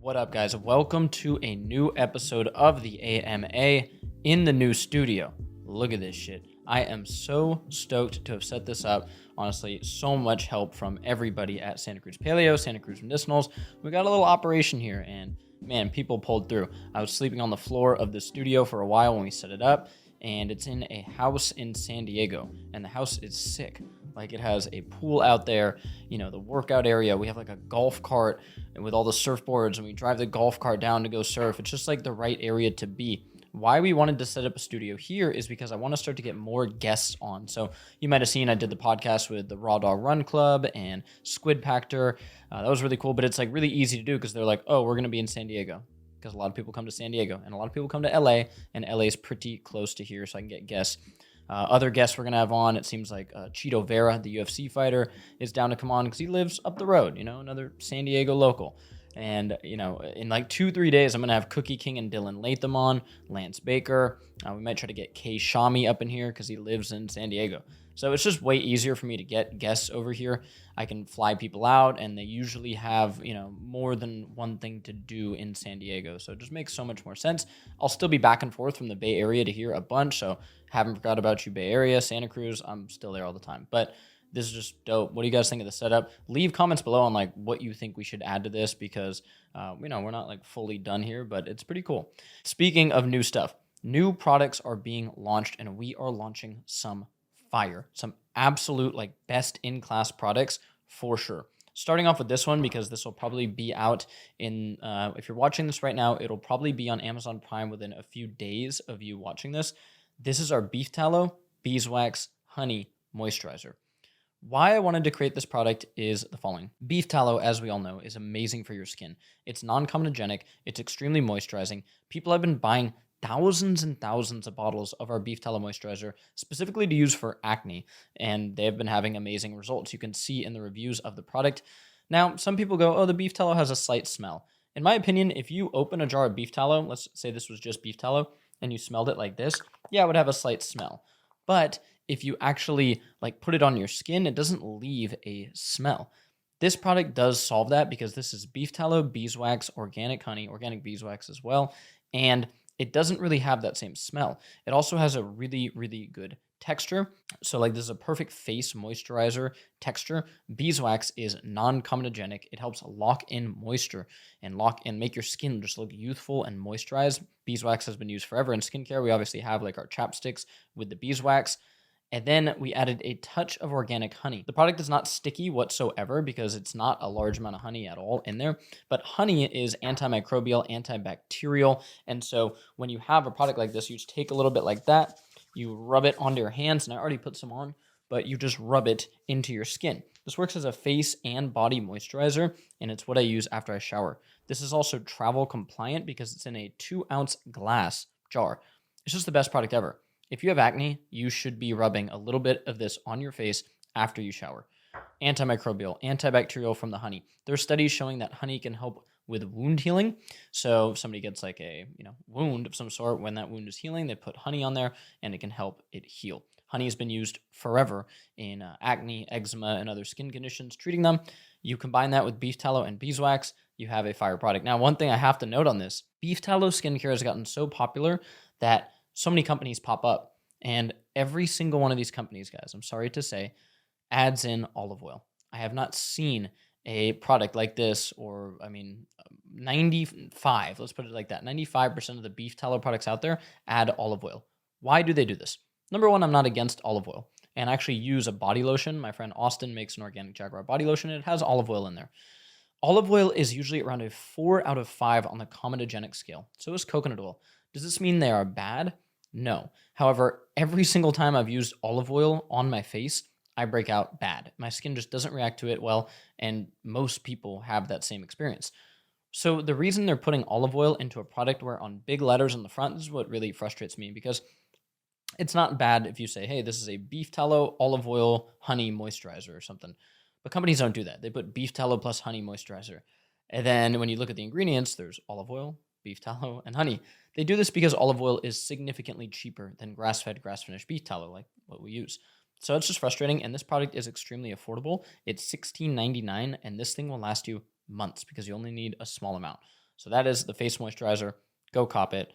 What up, guys? Welcome to a new episode of the AMA in the new studio. Look at this shit. I am so stoked to have set this up. Honestly, so much help from everybody at Santa Cruz Paleo, Santa Cruz Medicinals. We got a little operation here, and man, people pulled through. I was sleeping on the floor of the studio for a while when we set it up, and it's in a house in San Diego, and the house is sick. Like, it has a pool out there, the workout area. We have like a golf cart with all the surfboards, and we drive the golf cart down to go surf. It's just like the right area to be. Why we wanted to set up a studio here is because I want to start to get more guests on. So you might have seen I did the podcast with the Raw Dog Run Club and Squid Pactor. That was really cool, but it's like really easy to do because they're like, oh, we're going to be in San Diego. Because a lot of people come to San Diego and a lot of people come to LA, and LA is pretty close to here, so I can get guests. Other guests we're going to have on, it seems like Cheeto Vera, the UFC fighter, is down to come on because he lives up the road, another San Diego local. And, in like 2-3 days, I'm going to have Cookie King and Dylan Latham on, Lance Baker. We might try to get Kay Shami up in here because he lives in San Diego. So it's just way easier for me to get guests over here. I can fly people out, and they usually have, more than one thing to do in San Diego. So it just makes so much more sense. I'll still be back and forth from the Bay Area to here a bunch. So haven't forgot about you, Bay Area, Santa Cruz. I'm still there all the time. But this is just dope. What do you guys think of the setup? Leave comments below on like what you think we should add to this because, we're not like fully done here, but it's pretty cool. Speaking of new stuff, new products are being launched, and we are launching some fire, some absolute like best in class products for sure. Starting off with this one because this will probably be out in, if you're watching this right now, it'll probably be on Amazon Prime within a few days of you watching this. This is our beef tallow, beeswax, honey moisturizer. Why I wanted to create this product is the following. Beef tallow, as we all know, is amazing for your skin. It's non-comedogenic. It's extremely moisturizing. People have been buying thousands and thousands of bottles of our beef tallow moisturizer specifically to use for acne, and they have been having amazing results. You can see in the reviews of the product. Now, some people go, oh, the beef tallow has a slight smell. In my opinion, if you open a jar of beef tallow, let's say this was just beef tallow, and you smelled it like this, yeah, it would have a slight smell. But if you actually like put it on your skin, it doesn't leave a smell. This product does solve that because this is beef tallow, beeswax, organic honey, organic beeswax as well, and it doesn't really have that same smell. It also has a really, really good texture. So like this is a perfect face moisturizer texture. Beeswax is non-comedogenic. It helps lock in moisture and make your skin just look youthful and moisturized. Beeswax has been used forever in skincare. We obviously have like our chapsticks with the beeswax. And then we added a touch of organic honey. The product is not sticky whatsoever because it's not a large amount of honey at all in there. But honey is antimicrobial, antibacterial. And so when you have a product like this, you just take a little bit like that, you rub it onto your hands, and I already put some on, but you just rub it into your skin. This works as a face and body moisturizer, and it's what I use after I shower. This is also travel compliant because it's in a 2-ounce glass jar. It's just the best product ever. If you have acne, you should be rubbing a little bit of this on your face after you shower. Antimicrobial, antibacterial from the honey. There are studies showing that honey can help with wound healing. So if somebody gets like a wound of some sort, when that wound is healing, they put honey on there and it can help it heal. Honey has been used forever in acne, eczema, and other skin conditions, treating them. You combine that with beef tallow and beeswax, you have a fire product. Now, one thing I have to note on this, beef tallow skincare has gotten so popular that so many companies pop up, and every single one of these companies, guys, I'm sorry to say, adds in olive oil. I have not seen a product like this, or 95, let's put it like that, 95% of the beef tallow products out there add olive oil. Why do they do this? Number one, I'm not against olive oil, and I actually use a body lotion. My friend Austin makes an organic Jaguar body lotion, and it has olive oil in there. Olive oil is usually around a 4 out of 5 on the comedogenic scale. So is coconut oil. Does this mean they are bad? No. However, every single time I've used olive oil on my face, I break out bad. My skin just doesn't react to it well, and most people have that same experience. So the reason they're putting olive oil into a product where on big letters on the front, this is what really frustrates me, because it's not bad if you say, hey, this is a beef tallow, olive oil, honey moisturizer or something. But companies don't do that. They put beef tallow plus honey moisturizer. And then when you look at the ingredients, there's olive oil, beef tallow, and honey. They do this because olive oil is significantly cheaper than grass-fed, grass-finished beef tallow, like what we use. So it's just frustrating, and this product is extremely affordable. It's $16.99, and this thing will last you months because you only need a small amount. So that is the face moisturizer. Go cop it.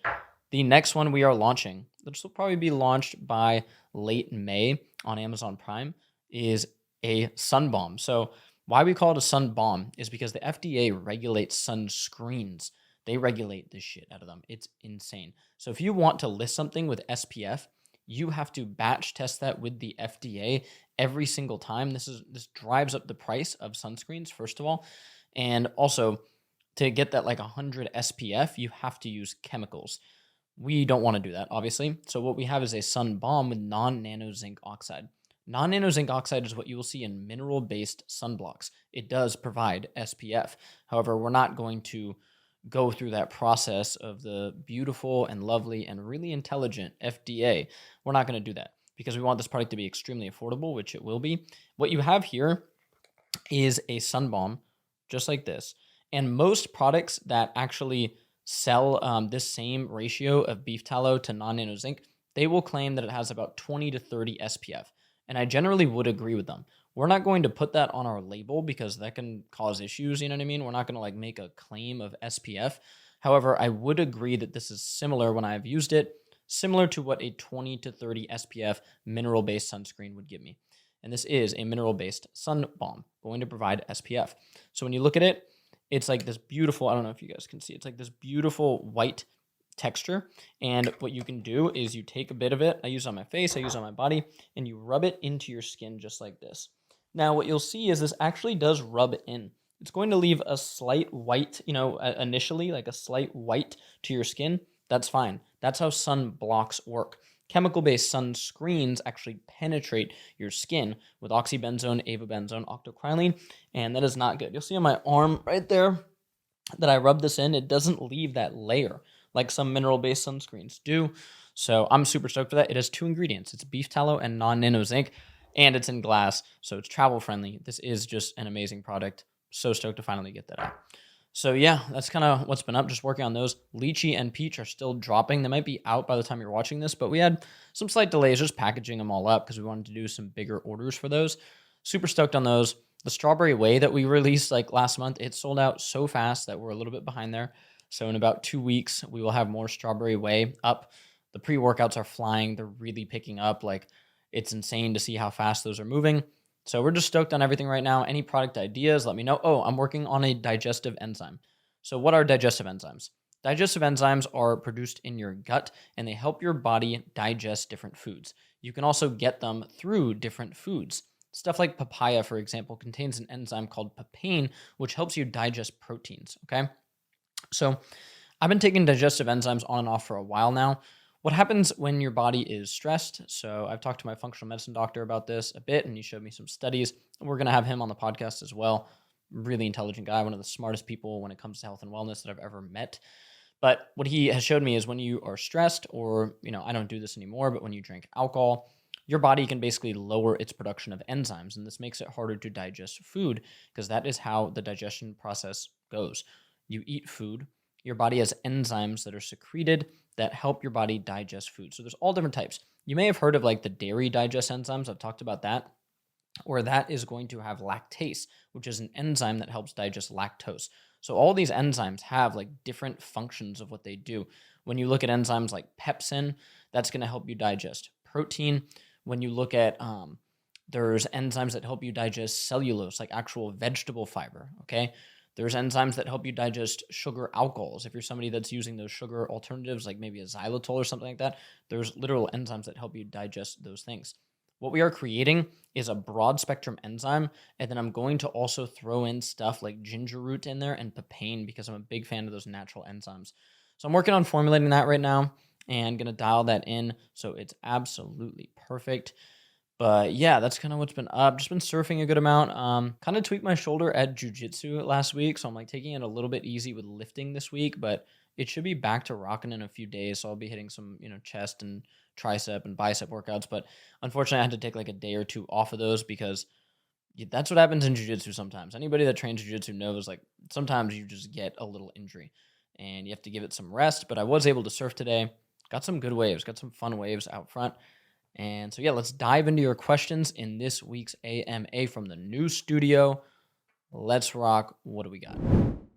The next one we are launching, this will probably be launched by late May on Amazon Prime, is a sun balm. So why we call it a sun balm is because the FDA regulates sunscreens. They regulate this shit out of them. It's insane. So if you want to list something with SPF, you have to batch test that with the FDA every single time. This drives up the price of sunscreens, first of all. And also, to get that like 100 SPF, you have to use chemicals. We don't want to do that, obviously. So what we have is a sun balm with non-nano zinc oxide. Non-nano zinc oxide is what you will see in mineral-based sunblocks. It does provide SPF. However, we're not going to go through that process of the beautiful and lovely and really intelligent FDA. We're not going to do that because we want this product to be extremely affordable, which it will be. What you have here is a sun balm, just like this. And most products that actually sell this same ratio of beef tallow to non-nano zinc, they will claim that it has about 20 to 30 SPF. And I generally would agree with them. We're not going to put that on our label because that can cause issues, you know what I mean? We're not going to like make a claim of SPF. However, I would agree that this is similar when I've used it, similar to what a 20 to 30 SPF mineral-based sunscreen would give me. And this is a mineral-based sun balm going to provide SPF. So when you look at it, it's like this beautiful, I don't know if you guys can see, it's like this beautiful white texture. And what you can do is you take a bit of it, I use it on my face, I use it on my body, and you rub it into your skin just like this. Now, what you'll see is this actually does rub in. It's going to leave a slight white, initially, like a slight white to your skin. That's fine. That's how sun blocks work. Chemical-based sunscreens actually penetrate your skin with oxybenzone, avobenzone, octocrylene, and that is not good. You'll see on my arm right there that I rub this in. It doesn't leave that layer like some mineral-based sunscreens do. So I'm super stoked for that. It has 2 ingredients. It's beef tallow and non-nano zinc, and it's in glass, so it's travel-friendly. This is just an amazing product. So stoked to finally get that out. So yeah, that's kind of what's been up, just working on those. Lychee and peach are still dropping. They might be out by the time you're watching this, but we had some slight delays just packaging them all up because we wanted to do some bigger orders for those. Super stoked on those. The strawberry whey that we released like last month, it sold out so fast that we're a little bit behind there. So in about 2 weeks, we will have more strawberry whey up. The pre-workouts are flying. They're really picking up. Like, it's insane to see how fast those are moving. So we're just stoked on everything right now. Any product ideas, let me know. Oh, I'm working on a digestive enzyme. So what are digestive enzymes? Digestive enzymes are produced in your gut, and they help your body digest different foods. You can also get them through different foods. Stuff like papaya, for example, contains an enzyme called papain, which helps you digest proteins, okay? So I've been taking digestive enzymes on and off for a while now. What happens when your body is stressed? So I've talked to my functional medicine doctor about this a bit, and he showed me some studies. We're going to have him on the podcast as well. Really intelligent guy, one of the smartest people when it comes to health and wellness that I've ever met. But what he has showed me is when you are stressed, or, I don't do this anymore, but when you drink alcohol, your body can basically lower its production of enzymes, and this makes it harder to digest food because that is how the digestion process goes. You eat food, your body has enzymes that are secreted that help your body digest food. So there's all different types. You may have heard of like the dairy digest enzymes. I've talked about that, or that is going to have lactase, which is an enzyme that helps digest lactose. So all these enzymes have like different functions of what they do. When you look at enzymes like pepsin, that's going to help you digest protein. When you look at there's enzymes that help you digest cellulose, like actual vegetable fiber, okay? There's enzymes that help you digest sugar alcohols. If you're somebody that's using those sugar alternatives, like maybe a xylitol or something like that, there's literal enzymes that help you digest those things. What we are creating is a broad spectrum enzyme, and then I'm going to also throw in stuff like ginger root in there and papain because I'm a big fan of those natural enzymes. So I'm working on formulating that right now and going to dial that in so it's absolutely perfect. But yeah, that's kind of what's been up. Just been surfing a good amount. Kind of tweaked my shoulder at jiu-jitsu last week, so I'm like taking it a little bit easy with lifting this week, but it should be back to rocking in a few days. So I'll be hitting some, chest and tricep and bicep workouts. But unfortunately, I had to take like a day or two off of those because that's what happens in jiu-jitsu sometimes. Anybody that trains jiu-jitsu knows like sometimes you just get a little injury and you have to give it some rest. But I was able to surf today. Got some good waves. Got some fun waves out front. And so, yeah, let's dive into your questions in this week's AMA from the new studio. Let's rock. What do we got?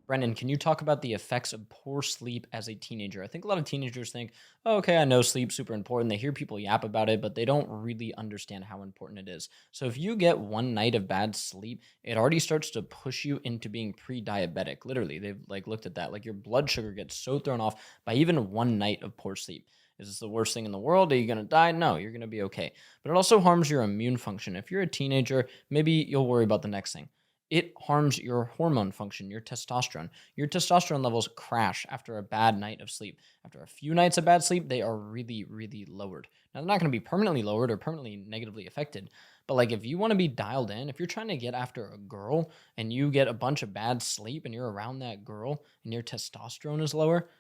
Brendan, can you talk about the effects of poor sleep as a teenager? I think a lot of teenagers think, oh, okay, I know sleep's super important. They hear people yap about it, but they don't really understand how important it is. So if you get one night of bad sleep, it already starts to push you into being pre-diabetic. Literally, they've like looked at that. Like your blood sugar gets so thrown off by even one night of poor sleep. Is this the worst thing in the world? Are you going to die? No, you're going to be okay. But it also harms your immune function. If you're a teenager, maybe you'll worry about the next thing. It harms your hormone function, your testosterone. Your testosterone levels crash after a bad night of sleep. After a few nights of bad sleep, they are really, really lowered. Now, they're not going to be permanently lowered or permanently negatively affected. But like if you want to be dialed in, if you're trying to get after a girl and you get a bunch of bad sleep and you're around that girl and your testosterone is lower,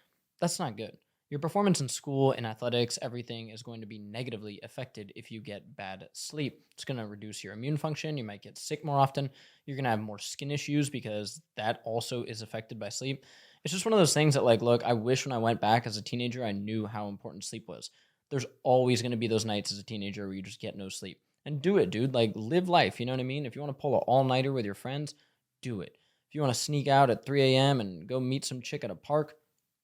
that's not good. Your performance in school, in athletics, everything is going to be negatively affected if you get bad sleep. It's going to reduce your immune function. You might get sick more often. You're going to have more skin issues because that also is affected by sleep. It's just one of those things that, like, look, I wish when I went back as a teenager, I knew how important sleep was. There's always going to be those nights as a teenager where you just get no sleep. And do it, dude. Like, live life. You know what I mean? If you want to pull an all-nighter with your friends, do it. If you want to sneak out at 3 a.m. and go meet some chick at a park,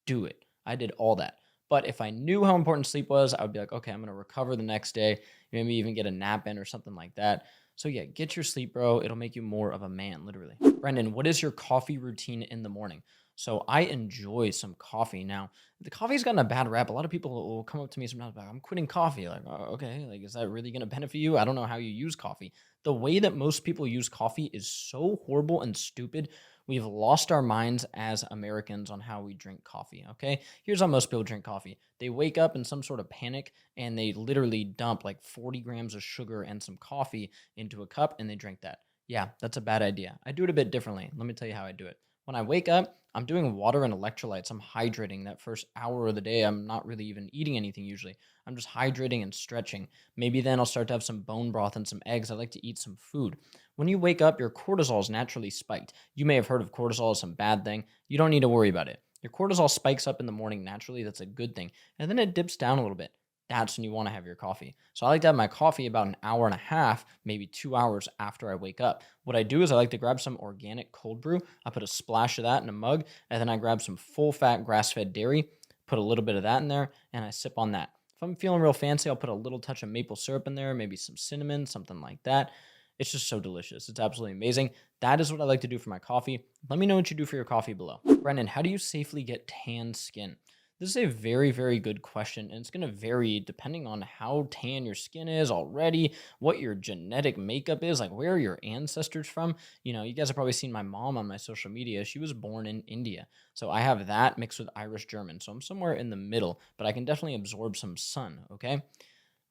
do it. I did all that. But if I knew how important sleep was, I would be like, okay, I'm going to recover the next day, maybe even get a nap in or something like that. So yeah, get your sleep, bro. It'll make you more of a man, literally. Brendan, what is your coffee routine in the morning? So I enjoy some coffee. Now, the coffee's gotten a bad rap. A lot of people will come up to me sometimes like, I'm quitting coffee. Like, oh, okay, like, is that really going to benefit you? I don't know how you use coffee. The way that most people use coffee is so horrible and stupid. We've lost our minds as Americans on how we drink coffee, okay? Here's how most people drink coffee. They wake up in some sort of panic and they literally dump like 40 grams of sugar and some coffee into a cup and they drink that. Yeah, that's a bad idea. I do it a bit differently. Let me tell you how I do it. When I wake up, I'm doing water and electrolytes. I'm hydrating that first hour of the day. I'm not really even eating anything usually. I'm just hydrating and stretching. Maybe then I'll start to have some bone broth and some eggs. I like to eat some food. When you wake up, your cortisol is naturally spiked. You may have heard of cortisol as some bad thing. You don't need to worry about it. Your cortisol spikes up in the morning naturally. That's a good thing. And then it dips down a little bit. That's when you want to have your coffee. So I like to have my coffee about an hour and a half, maybe 2 hours after I wake up. What I do is I like to grab some organic cold brew. I put a splash of that in a mug, and then I grab some full fat grass fed dairy, put a little bit of that in there, and I sip on that. If I'm feeling real fancy, I'll put a little touch of maple syrup in there, maybe some cinnamon, something like that. It's just so delicious. It's absolutely amazing. That is what I like to do for my coffee. Let me know what you do for your coffee below. Brendan, how do you safely get tan skin? This is a very, very good question, and it's going to vary depending on how tan your skin is already, what your genetic makeup is, like where are your ancestors from. You know, you guys have probably seen my mom on my social media. She was born in India. So I have that mixed with Irish German. So I'm somewhere in the middle, but I can definitely absorb some sun, okay?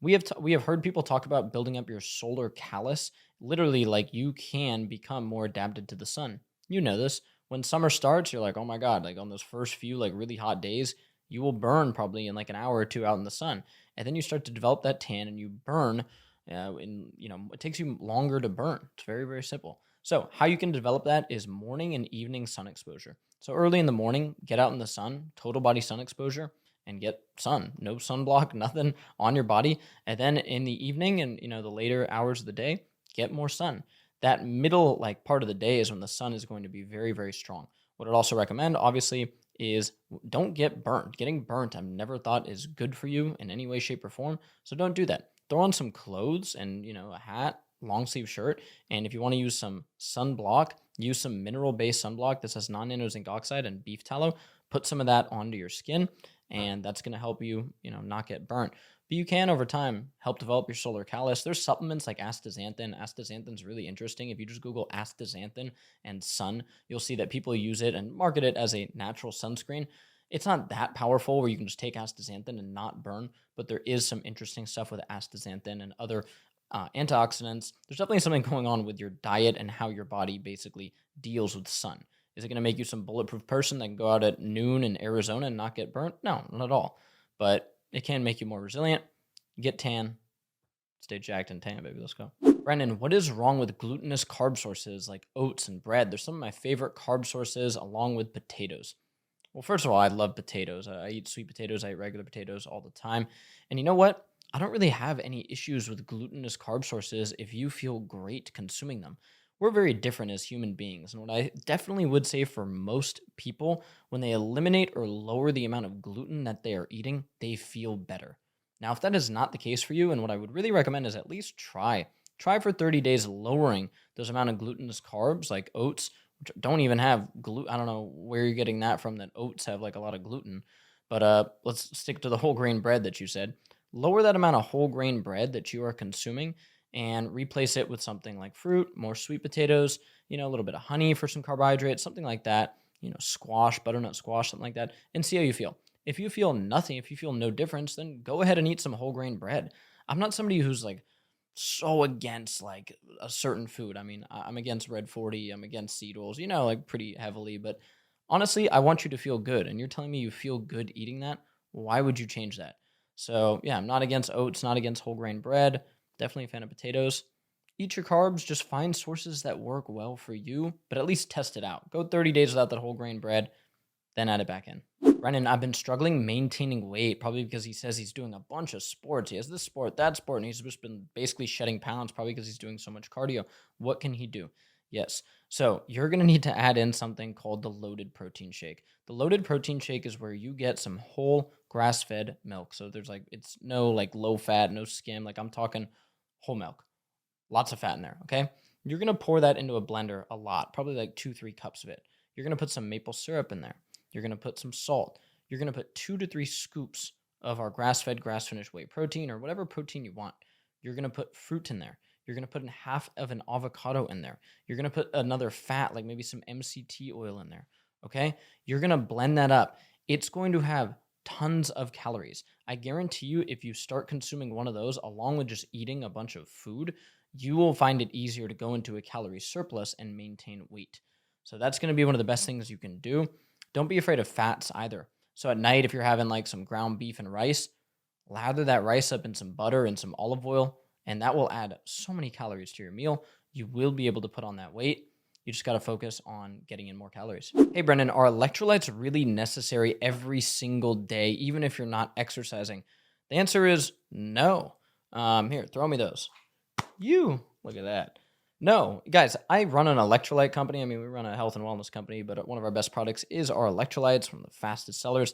We have heard people talk about building up your solar callus. Literally, like you can become more adapted to the sun. You know this. When summer starts, you're like, oh my God, like on those first few like really hot days, you will burn probably in like an hour or two out in the sun. And then you start to develop that tan and you burn. It takes you longer to burn. It's very, very simple. So how you can develop that is morning and evening sun exposure. So early in the morning, get out in the sun, total body sun exposure, and get sun. No sunblock, nothing on your body. And then in the evening and the later hours of the day, get more sun. That middle like part of the day is when the sun is going to be very, very strong. What I'd also recommend, obviously, is don't get burnt. Getting burnt, I've never thought is good for you in any way, shape, or form. So don't do that. Throw on some clothes and a hat, long sleeve shirt. And if you want to use some sunblock, use some mineral-based sunblock that has non-nano zinc oxide and beef tallow. Put some of that onto your skin, and that's going to help you, not get burnt. But you can, over time, help develop your solar callus. There's supplements like astaxanthin. Astaxanthin's really interesting. If you just Google astaxanthin and sun, you'll see that people use it and market it as a natural sunscreen. It's not that powerful where you can just take astaxanthin and not burn, but there is some interesting stuff with astaxanthin and other antioxidants. There's definitely something going on with your diet and how your body basically deals with sun. Is it going to make you some bulletproof person that can go out at noon in Arizona and not get burnt? No, not at all. But it can make you more resilient. Get tan. Stay jacked and tan, baby. Let's go. Brendan, what is wrong with glutinous carb sources like oats and bread? They're some of my favorite carb sources along with potatoes. Well, first of all, I love potatoes. I eat sweet potatoes. I eat regular potatoes all the time. And you know what? I don't really have any issues with glutinous carb sources if you feel great consuming them. we're very different as human beings. And what I definitely would say for most people, when they eliminate or lower the amount of gluten that they are eating, they feel better. Now, if that is not the case for you, and what I would really recommend is at least try for 30 days lowering those amount of glutinous carbs like oats, which don't even have gluten. I don't know where you're getting that from, that oats have like a lot of gluten. But let's stick to the whole grain bread that you said. Lower that amount of whole grain bread that you are consuming and replace it with something like fruit, more sweet potatoes, a little bit of honey for some carbohydrates, something like that, squash, butternut squash, something like that, and see how you feel. If you feel nothing, if you feel no difference, then go ahead and eat some whole grain bread. I'm not somebody who's like so against like a certain food. I mean, I'm against red 40, I'm against seed oils, like pretty heavily, but honestly, I want you to feel good. And you're telling me you feel good eating that. Why would you change that? So, yeah, I'm not against oats, not against whole grain bread. Definitely a fan of potatoes. Eat your carbs, just find sources that work well for you, but at least test it out. Go 30 days without that whole grain bread, then add it back in. Brennan, I've been struggling maintaining weight, probably because he says he's doing a bunch of sports. He has this sport, that sport, and he's just been basically shedding pounds, probably because he's doing so much cardio. What can he do? Yes. So you're going to need to add in something called the loaded protein shake. The loaded protein shake is where you get some whole grass-fed milk. So it's no like low fat, no skim. Like I'm talking whole milk. Lots of fat in there, okay? You're going to pour that into a blender a lot, probably like 2-3 cups of it. You're going to put some maple syrup in there. You're going to put some salt. You're going to put 2 to 3 scoops of our grass-fed, grass-finished whey protein or whatever protein you want. You're going to put fruit in there. You're going to put in half of an avocado in there. You're going to put another fat, like maybe some MCT oil in there, okay? You're going to blend that up. It's going to have tons of calories. I guarantee you, if you start consuming one of those along with just eating a bunch of food, you will find it easier to go into a calorie surplus and maintain weight. So that's going to be one of the best things you can do. Don't be afraid of fats either. So at night, if you're having like some ground beef and rice, lather that rice up in some butter and some olive oil, and that will add so many calories to your meal. You will be able to put on that weight. You just got to focus on getting in more calories. Hey, Brendan, are electrolytes really necessary every single day, even if you're not exercising? The answer is no. Here, throw me those. Look at that. No, guys, I run an electrolyte company. I mean, we run a health and wellness company, but one of our best products is our electrolytes, from the fastest sellers.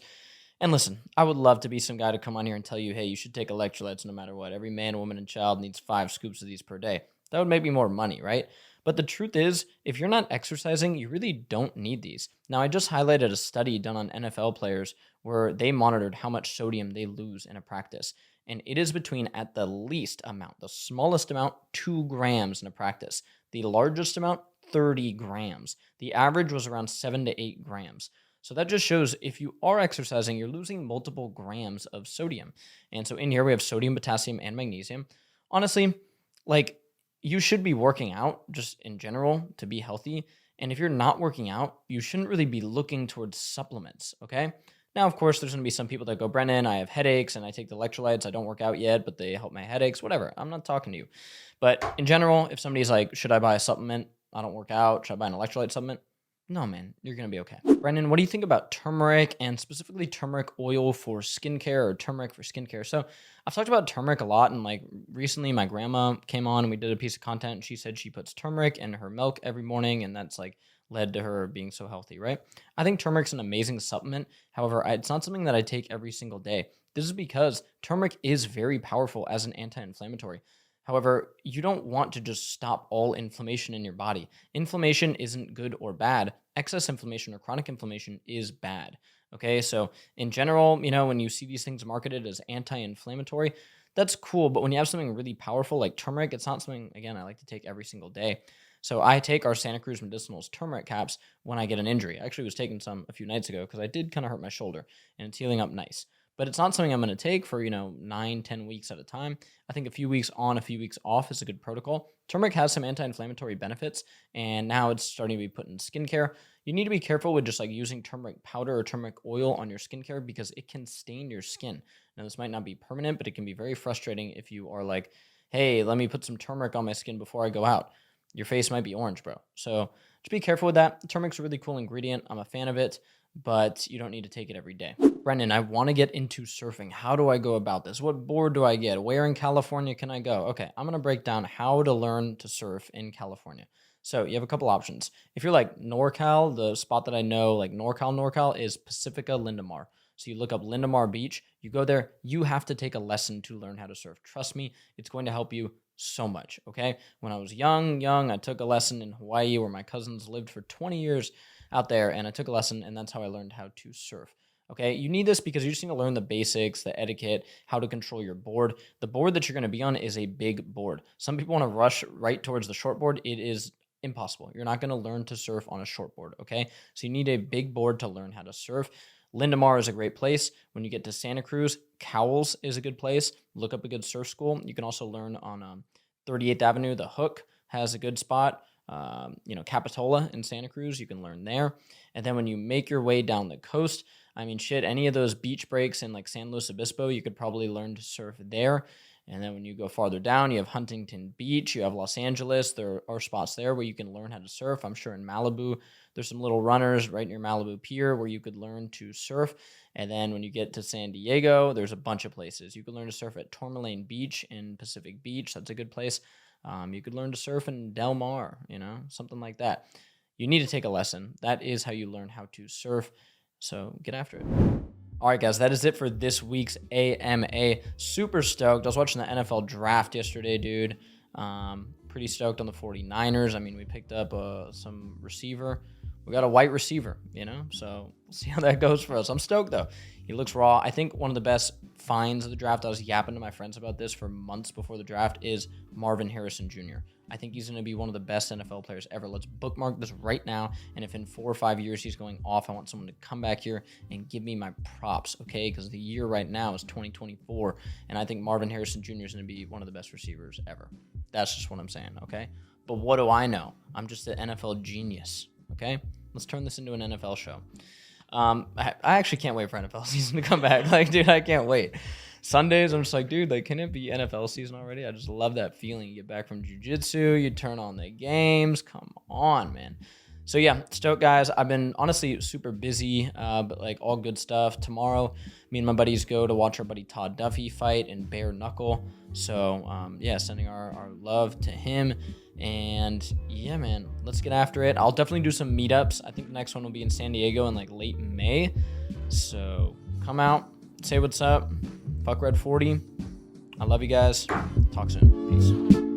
And listen, I would love to be some guy to come on here and tell you, hey, you should take electrolytes no matter what. Every man, woman, and child needs 5 scoops of these per day. That would make me more money, right? But the truth is, if you're not exercising, you really don't need these. Now, I just highlighted a study done on NFL players where they monitored how much sodium they lose in a practice. And it is between, at the least amount, the smallest amount, 2 grams in a practice. The largest amount, 30 grams. The average was around 7 to 8 grams. So that just shows if you are exercising, you're losing multiple grams of sodium. And so in here we have sodium, potassium, and magnesium. Honestly, like, you should be working out just in general to be healthy. And if you're not working out, you shouldn't really be looking towards supplements, okay? Now, of course, there's going to be some people that go, Brennan, I have headaches and I take the electrolytes. I don't work out yet, but they help my headaches, whatever. I'm not talking to you. But in general, if somebody's like, should I buy a supplement? I don't work out. Should I buy an electrolyte supplement? No, man, you're going to be okay. Brendan, what do you think about turmeric, and specifically turmeric oil for skincare, or turmeric for skincare? So I've talked about turmeric a lot, and like recently my grandma came on and we did a piece of content, and she said she puts turmeric in her milk every morning, and that's like led to her being so healthy, right? I think turmeric's an amazing supplement. However, it's not something that I take every single day. This is because turmeric is very powerful as an anti-inflammatory. However, you don't want to just stop all inflammation in your body. Inflammation isn't good or bad. Excess inflammation or chronic inflammation is bad. Okay, so in general, when you see these things marketed as anti-inflammatory, that's cool. But when you have something really powerful like turmeric, it's not something, again, I like to take every single day. So I take our Santa Cruz Medicinals turmeric caps when I get an injury. I actually was taking some a few nights ago because I did kind of hurt my shoulder, and it's healing up nice. But it's not something I'm going to take for, 9-10 weeks at a time. I think a few weeks on, a few weeks off is a good protocol. Turmeric has some anti-inflammatory benefits, and now it's starting to be put in skincare. You need to be careful with just like using turmeric powder or turmeric oil on your skincare because it can stain your skin. Now, this might not be permanent, but it can be very frustrating if you are like, hey, let me put some turmeric on my skin before I go out. Your face might be orange, bro. So just be careful with that. Turmeric's a really cool ingredient. I'm a fan of it, but you don't need to take it every day. Brendan, I want to get into surfing. How do I go about this? What board do I get? Where in California can I go? Okay, I'm going to break down how to learn to surf in California. So you have a couple options. If you're like NorCal, the spot that I know, like NorCal is Pacifica Lindamar. So you look up Lindamar Beach, you go there, you have to take a lesson to learn how to surf. Trust me, it's going to help you so much, okay? When I was young, I took a lesson in Hawaii where my cousins lived for 20 years out there, and I took a lesson, and that's how I learned how to surf. Okay, you need this because you just need to learn the basics, the etiquette, how to control your board. The board that you're going to be on is a big board. Some people want to rush right towards the short board. It is impossible. You're not going to learn to surf on a short board, okay? So you need a big board to learn how to surf. Lindamar is a great place. When you get to Santa Cruz, Cowles is a good place. Look up a good surf school. You can also learn on 38th Avenue. The Hook has a good spot. Capitola in Santa Cruz, you can learn there. And then when you make your way down the coast, I mean, shit, any of those beach breaks in like San Luis Obispo, you could probably learn to surf there. And then when you go farther down, you have Huntington Beach, you have Los Angeles. There are spots there where you can learn how to surf. I'm sure in Malibu, there's some little runners right near Malibu Pier where you could learn to surf. And then when you get to San Diego, there's a bunch of places. You could learn to surf at Tourmaline Beach in Pacific Beach. That's a good place. You could learn to surf in Del Mar, something like that. You need to take a lesson. That is how you learn how to surf. So get after it. All right, guys, that is it for this week's AMA. Super stoked. I was watching the NFL draft yesterday, dude. Pretty stoked on the 49ers. I mean, we picked up some receiver. We got a white receiver, so we'll see how that goes for us. I'm stoked, though. He looks raw. I think one of the best finds of the draft, I was yapping to my friends about this for months before the draft, is Marvin Harrison Jr. I think he's going to be one of the best NFL players ever. Let's bookmark this right now, and if in 4 or 5 years he's going off, I want someone to come back here and give me my props, okay? Because the year right now is 2024, and I think Marvin Harrison Jr. is going to be one of the best receivers ever. That's just what I'm saying, okay? But what do I know? I'm just an NFL genius, okay? Let's turn this into an NFL show. I actually can't wait for NFL season to come back. Like, dude, I can't wait. Sundays, I'm just like, dude, like, can it be NFL season already? I just love that feeling. You get back from jiu-jitsu, you turn on the games. Come on, man. So, yeah, stoked, guys. I've been, honestly, super busy, but, like, all good stuff. Tomorrow, me and my buddies go to watch our buddy Todd Duffy fight in bare knuckle. So, sending our love to him. And, yeah, man, let's get after it. I'll definitely do some meetups. I think the next one will be in San Diego in, like, late May. So, come out, say what's up. Fuck Red 40. I love you guys. Talk soon. Peace.